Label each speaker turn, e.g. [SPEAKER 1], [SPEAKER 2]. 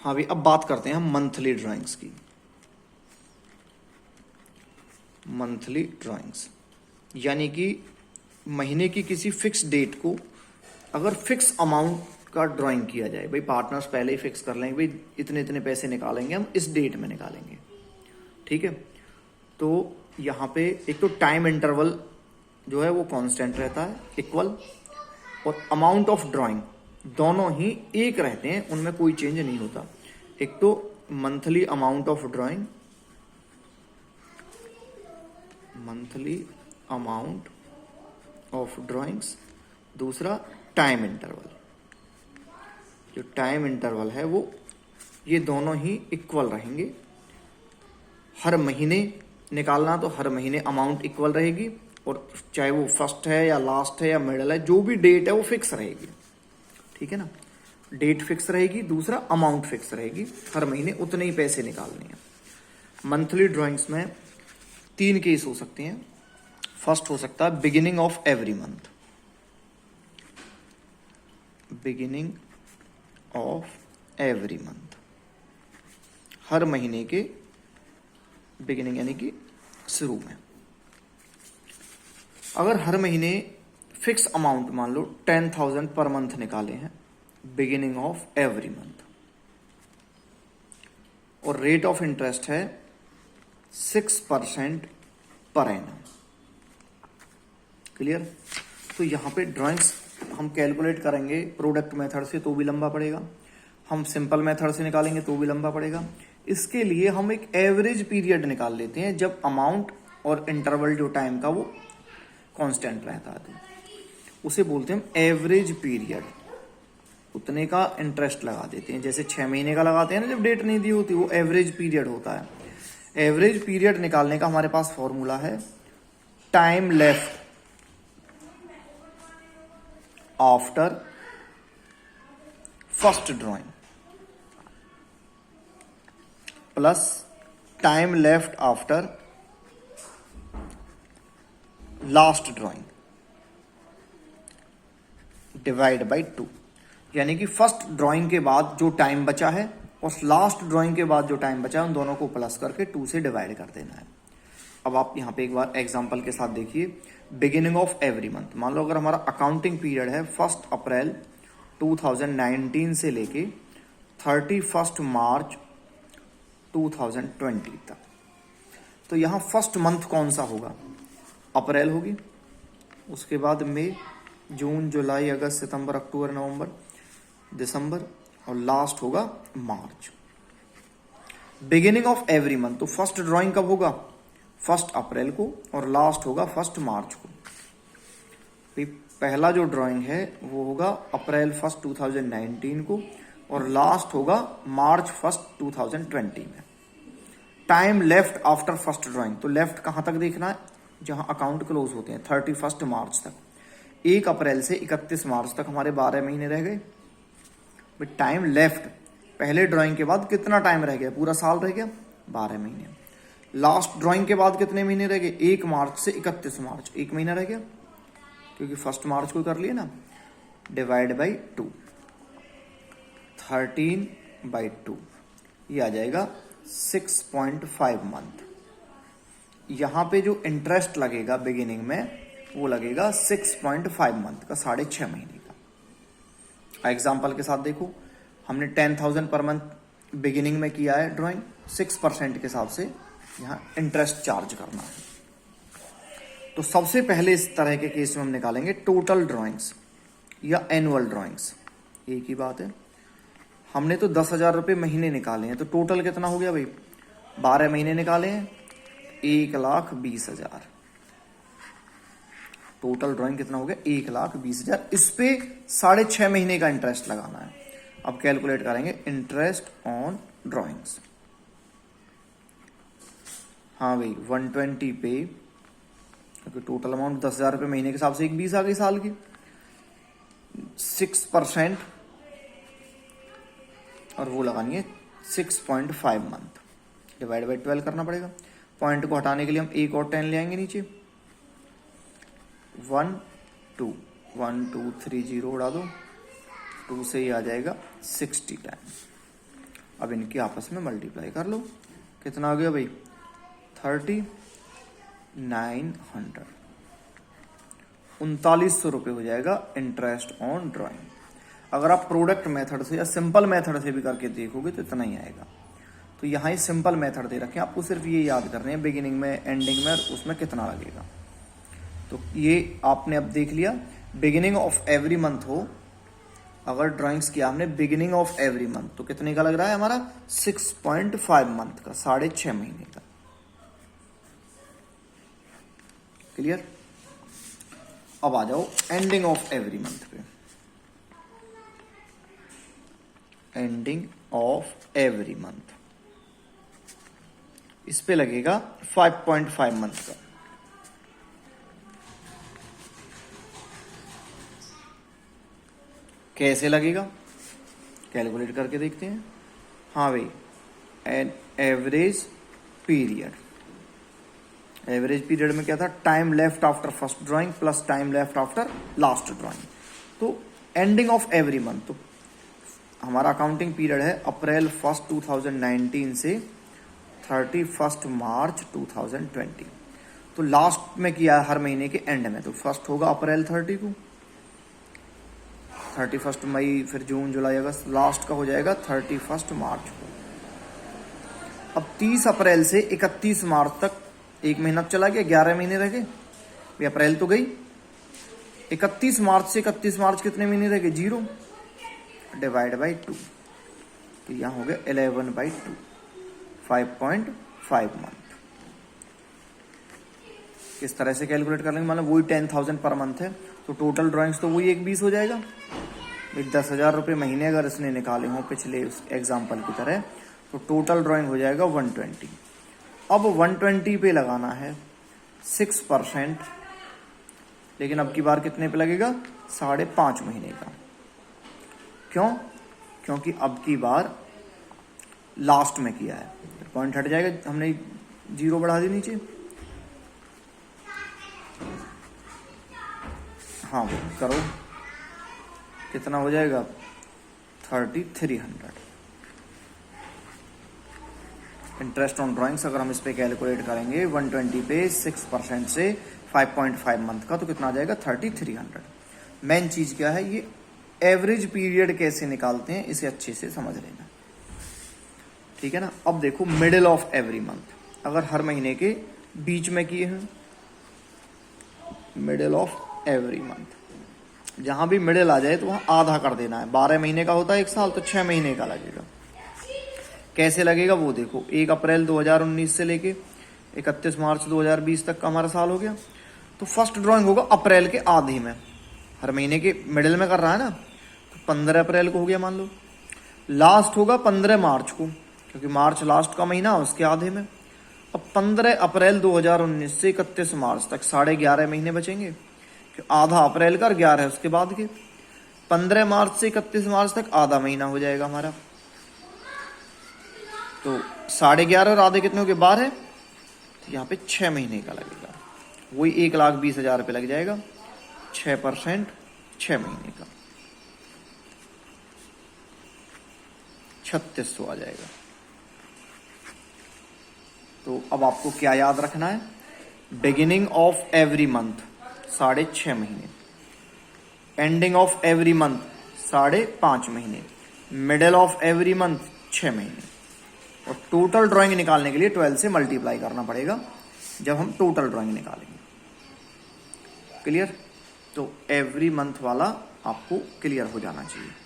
[SPEAKER 1] हाँ भाई, अब बात करते हैं हम मंथली ड्राइंग्स की। मंथली ड्राइंग्स यानी कि महीने की किसी फिक्स डेट को अगर फिक्स अमाउंट का ड्राइंग किया जाए, भाई पार्टनर्स पहले ही फिक्स कर लेंगे, भाई इतने इतने पैसे निकालेंगे हम इस डेट में निकालेंगे, ठीक है। तो यहाँ पे एक तो टाइम इंटरवल जो है वो कांस्टेंट रहता है, इक्वल, और अमाउंट ऑफ ड्राइंग दोनों ही एक रहते हैं, उनमें कोई चेंज नहीं होता। एक तो monthly amount of drawing, monthly amount of drawings, दूसरा टाइम इंटरवल। जो टाइम इंटरवल है वो ये दोनों ही इक्वल रहेंगे। हर महीने निकालना तो हर महीने अमाउंट इक्वल रहेगी, और चाहे वो फर्स्ट है या लास्ट है या मिडल है, जो भी डेट है वो फिक्स रहेगी, ठीक है ना। डेट फिक्स रहेगी, दूसरा अमाउंट फिक्स रहेगी, हर महीने उतने ही पैसे निकालने हैं। मंथली ड्राइंग्स में 3 केस हो सकते हैं। फर्स्ट हो सकता है beginning of every month, beginning of every month, हर महीने के बिगिनिंग यानी कि शुरू में। अगर हर महीने फिक्स अमाउंट मान लो 10,000 पर मंथ निकाले हैं, बिगिनिंग ऑफ एवरी मंथ, और रेट ऑफ इंटरेस्ट है 6% पर एनम। क्लियर। तो यहां पे ड्राइंग्स हम कैलकुलेट करेंगे प्रोडक्ट मेथड से तो भी लंबा पड़ेगा, हम सिंपल मेथड से निकालेंगे तो भी लंबा पड़ेगा। इसके लिए हम एक एवरेज पीरियड निकाल लेते हैं जब अमाउंट और इंटरवल जो टाइम का वो कांस्टेंट रहता है, तो उसे बोलते हैं हम एवरेज पीरियड। उतने का इंटरेस्ट लगा देते हैं, जैसे 6 महीने का लगाते हैं ना जब डेट नहीं दी होती, वो एवरेज पीरियड होता है। एवरेज पीरियड निकालने का हमारे पास फॉर्मूला है time left after first drawing plus time left after last drawing divide by 2। यानी कि फर्स्ट ड्राइंग के बाद जो टाइम बचा है और लास्ट ड्राइंग के बाद जो टाइम बचा है, उन दोनों को प्लस करके 2 से डिवाइड कर देना है। अब आप यहां पे एक बार एग्जांपल के साथ देखिए, बिगिनिंग ऑफ एवरी मंथ। मान लो अगर हमारा अकाउंटिंग पीरियड है 1 अप्रैल 2019 से लेके 31 मार्च 2020 तक, तो यहां फर्स्ट मंथ कौन सा होगा? अप्रैल होगी, उसके बाद मई, जून, जुलाई, अगस्त, सितंबर, अक्टूबर, नवंबर, दिसंबर, और लास्ट होगा मार्च। बिगिनिंग ऑफ एवरी मंथ, तो फर्स्ट ड्राइंग कब होगा? 1 अप्रैल को, और लास्ट होगा 1 मार्च को। पहला जो ड्राइंग है वो होगा अप्रैल 1 2019 को, और लास्ट होगा मार्च 1 2020 में। Time left after first drawing, तो लेफ्ट कहां तक देखना है? जहां अकाउंट क्लोज होते हैं 31 मार्च तक। 1 अप्रैल से 31 मार्च तक हमारे 12 महीने रह गए। टाइम लेफ्ट, पहले ड्राइंग के बाद कितना टाइम रह गया? पूरा साल रह गया, 12 महीने। लास्ट ड्राइंग के बाद कितने महीने रह गए? 1 मार्च से 31 मार्च, 1 महीना रह गया, क्योंकि 1 मार्च को कर लिया ना, डिवाइड बाई 2, 13/2, ये आ जाएगा 6.5 मंथ। यहां पे जो इंटरेस्ट लगेगा बिगिनिंग में वो लगेगा 6.5 मंथ का, 6.5 महीने का। एग्जाम्पल के साथ देखो, हमने 10,000 पर मंथ बिगिनिंग में किया है ड्राइंग, 6% के हिसाब से यहाँ इंटरेस्ट चार्ज करना है। तो सबसे पहले इस तरह के केस में हम निकालेंगे टोटल ड्राइंग्स या एनुअल ड्राइंग्स, एक ही बात है। हमने तो 10,000 रुपये महीने निकाले हैं, तो टोटल कितना हो गया भाई? 12 महीने निकाले हैं, 1,20,000। टोटल ड्राइंग कितना हो गया? 1,20,000। इस पे 6.5 महीने का इंटरेस्ट लगाना है। अब कैलकुलेट करेंगे इंटरेस्ट ऑन ड्राइंग्स। हाँ भाई, 120 पे, क्योंकि टोटल अमाउंट 10,000 रुपये महीने के हिसाब से 1,20 आ गई साल की, 6%, और वो लगानी है 6.5 मंथ, डिवाइड बाई 12 करना पड़ेगा। पॉइंट को हटाने के लिए हम एक और 10 ले आएंगे नीचे, 1 2 1 2 3 0 उड़ा दो, 2 से ही आ जाएगा 60 टाइम। अब इनकी आपस में मल्टीप्लाई कर लो, कितना आ गया भाई 3900, 3900 रुपये हो जाएगा इंटरेस्ट ऑन ड्राइंग। अगर आप प्रोडक्ट मेथड से या सिंपल मेथड से भी करके देखोगे तो इतना ही आएगा। तो यहाँ ही सिंपल मेथड दे रखे हैं, आपको सिर्फ ये याद करने हैं बिगिनिंग में, एंडिंग में, और उसमें कितना लगेगा। तो ये आपने अब देख लिया। बिगिनिंग ऑफ एवरी मंथ हो, अगर ड्राइंग्स किया हमने बिगिनिंग ऑफ एवरी मंथ, तो कितने का लग रहा है हमारा 6.5 मंथ का, 6.5 महीने का। क्लियर। अब आ जाओ एंडिंग ऑफ एवरी मंथ पे। एंडिंग ऑफ एवरी मंथ, इस पे लगेगा 5.5 मंथ का। कैसे लगेगा कैलकुलेट करके देखते हैं। हाँ भाई, an average period, average period में क्या था, time left after first drawing plus time left after last drawing. तो एंडिंग ऑफ एवरी मंथ, तो हमारा अकाउंटिंग पीरियड है अप्रैल 1 2019 से 31 मार्च 2020। तो लास्ट में किया हर महीने के एंड में, तो फर्स्ट होगा अप्रैल 30 को, 31 मई, फिर जून जुलाई अगस्त, लास्ट का हो जाएगा 31 मार्च को। अब 30 अप्रैल से 31 मार्च तक एक महीना चला गया, 11 महीने रह गए। ये अप्रैल तो गई, 31 मार्च से 31 मार्च कितने महीने रह गए, 0 डिवाइड बाई 2, तो यहाँ हो गया 11/2, 5.5 मंथ। किस तरह से कैलकुलेट कर लेंगे, मतलब वही 10,000 पर मंथ है, तो टोटल ड्राइंग्स तो वही 120 हो जाएगा। 10,000 रुपये महीने अगर इसने निकाले हों पिछले उस एग्जाम्पल की तरह, तो टोटल ड्राइंग हो जाएगा 120। अब 120 पे लगाना है 6%, लेकिन अब की बार कितने पे लगेगा, 5.5 महीने का। क्यों, क्योंकि अब की बार लास्ट में किया है, पॉइंट हट जाएगा, हमने 0 बढ़ा दी नीचे। हाँ करो, कितना हो जाएगा 3300। इंटरेस्ट ऑन ड्राइंग्स अगर हम इस पे कैलकुलेट करेंगे 120 पे 6% से 5.5 मंथ का, तो कितना आ जाएगा 3300। मेन चीज क्या है, ये एवरेज पीरियड कैसे निकालते हैं इसे अच्छे से समझ लेना, ठीक है ना। अब देखो मिडिल ऑफ एवरी मंथ, अगर हर महीने के बीच में किए हैं, मिडिल ऑफ एवरी मंथ, जहां भी मिडिल आ जाए तो वहां आधा कर देना है। 12 महीने का होता है एक साल, तो 6 महीने का लगेगा। कैसे लगेगा वो देखो, 1 अप्रैल 2019 से लेके 31 मार्च 2020 तक का हमारा साल हो गया। तो फर्स्ट ड्राइंग होगा अप्रैल के आधे में, हर महीने के मिडिल में कर रहा है ना, तो 15 अप्रैल को हो गया मान लो। लास्ट होगा 15 मार्च को, क्योंकि मार्च लास्ट का महीना, उसके आधे में। अब 15 अप्रैल 2019 से 31 मार्च तक 11.5 महीने बचेंगे, आधा अप्रैल का और 11 उसके बाद के। 15 मार्च से 31 मार्च तक आधा महीना हो जाएगा हमारा, तो 11.5 और आधे कितने हो गए, 12। तो यहाँ पे 6 महीने का लगेगा, वही 1,20,000 रुपये लग जाएगा। 6% 6 महीने का 3600 आ जाएगा। तो अब आपको क्या याद रखना है, बिगिनिंग ऑफ एवरी मंथ 6.5 महीने, एंडिंग ऑफ एवरी मंथ 5.5 महीने, मिडिल ऑफ एवरी मंथ 6 महीने। और टोटल ड्राइंग निकालने के लिए 12 से मल्टीप्लाई करना पड़ेगा जब हम टोटल ड्राइंग निकालेंगे। क्लियर। तो एवरी मंथ वाला आपको क्लियर हो जाना चाहिए।